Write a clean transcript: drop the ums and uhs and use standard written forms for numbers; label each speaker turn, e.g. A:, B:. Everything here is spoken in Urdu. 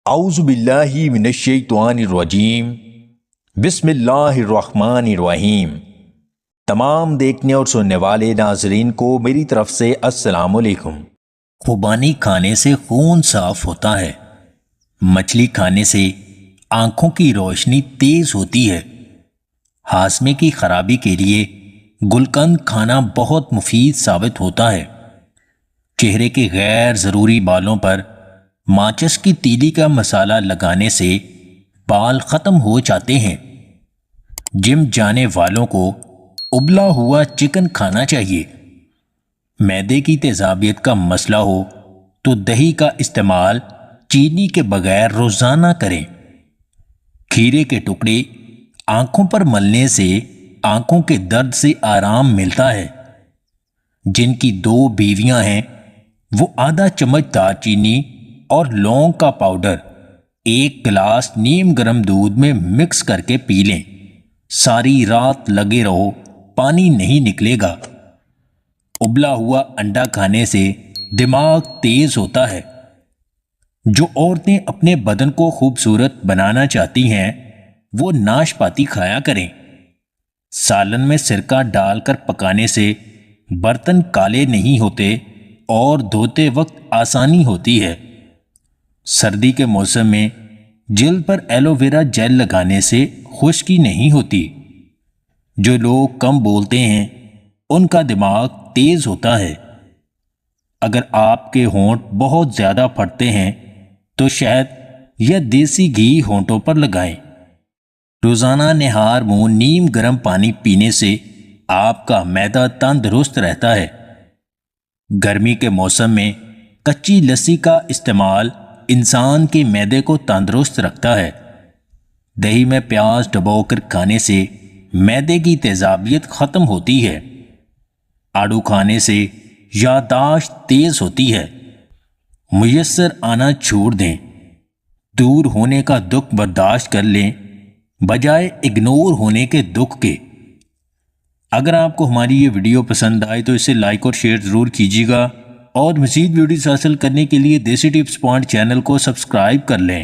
A: اعوذ باللہ من الشیطان الرجیم بسم اللہ الرحمن الرحیم۔ تمام دیکھنے اور سننے والے ناظرین کو میری طرف سے السلام علیکم۔ خوبانی کھانے سے خون صاف ہوتا ہے۔ مچھلی کھانے سے آنکھوں کی روشنی تیز ہوتی ہے۔ ہاضمے کی خرابی کے لیے گلقند کھانا بہت مفید ثابت ہوتا ہے۔ چہرے کے غیر ضروری بالوں پر ماچس کی تیلی کا مسالہ لگانے سے بال ختم ہو جاتے ہیں۔ جم جانے والوں کو ابلا ہوا چکن کھانا چاہیے۔ معدے کی تیزابیت کا مسئلہ ہو تو دہی کا استعمال چینی کے بغیر روزانہ کریں۔ کھیرے کے ٹکڑے آنکھوں پر ملنے سے آنکھوں کے درد سے آرام ملتا ہے۔ جن کی 2 بیویاں ہیں وہ آدھا چمچ دار چینی اور لونگ کا پاؤڈر 1 گلاس نیم گرم دودھ میں مکس کر کے پی لیں۔ ساری رات لگے رہو، پانی نہیں نکلے گا۔ ابلا ہوا انڈا کھانے سے دماغ تیز ہوتا ہے۔ جو عورتیں اپنے بدن کو خوبصورت بنانا چاہتی ہیں وہ ناشپاتی کھایا کریں۔ سالن میں سرکہ ڈال کر پکانے سے برتن کالے نہیں ہوتے اور دھوتے وقت آسانی ہوتی ہے۔ سردی کے موسم میں جلد پر ایلو ویرا جیل لگانے سے خشکی نہیں ہوتی۔ جو لوگ کم بولتے ہیں ان کا دماغ تیز ہوتا ہے۔ اگر آپ کے ہونٹ بہت زیادہ پھٹتے ہیں تو شہد یا دیسی گھی ہونٹوں پر لگائیں۔ روزانہ نہار منہ نیم گرم پانی پینے سے آپ کا معدہ تندرست رہتا ہے۔ گرمی کے موسم میں کچی لسی کا استعمال انسان کے معدے کو تندرست رکھتا ہے۔ دہی میں پیاز ڈبو کر کھانے سے معدے کی تیزابیت ختم ہوتی ہے۔ آڑو کھانے سے یادداشت تیز ہوتی ہے۔ میسر آنا چھوڑ دیں۔ دور ہونے کا دکھ برداشت کر لیں بجائے اگنور ہونے کے دکھ کے۔ اگر آپ کو ہماری یہ ویڈیو پسند آئے تو اسے لائک اور شیئر ضرور کیجیے گا، اور مزید ویڈیوز حاصل کرنے کے لیے دیسی ٹپس پوائنٹ چینل کو سبسکرائب کر لیں۔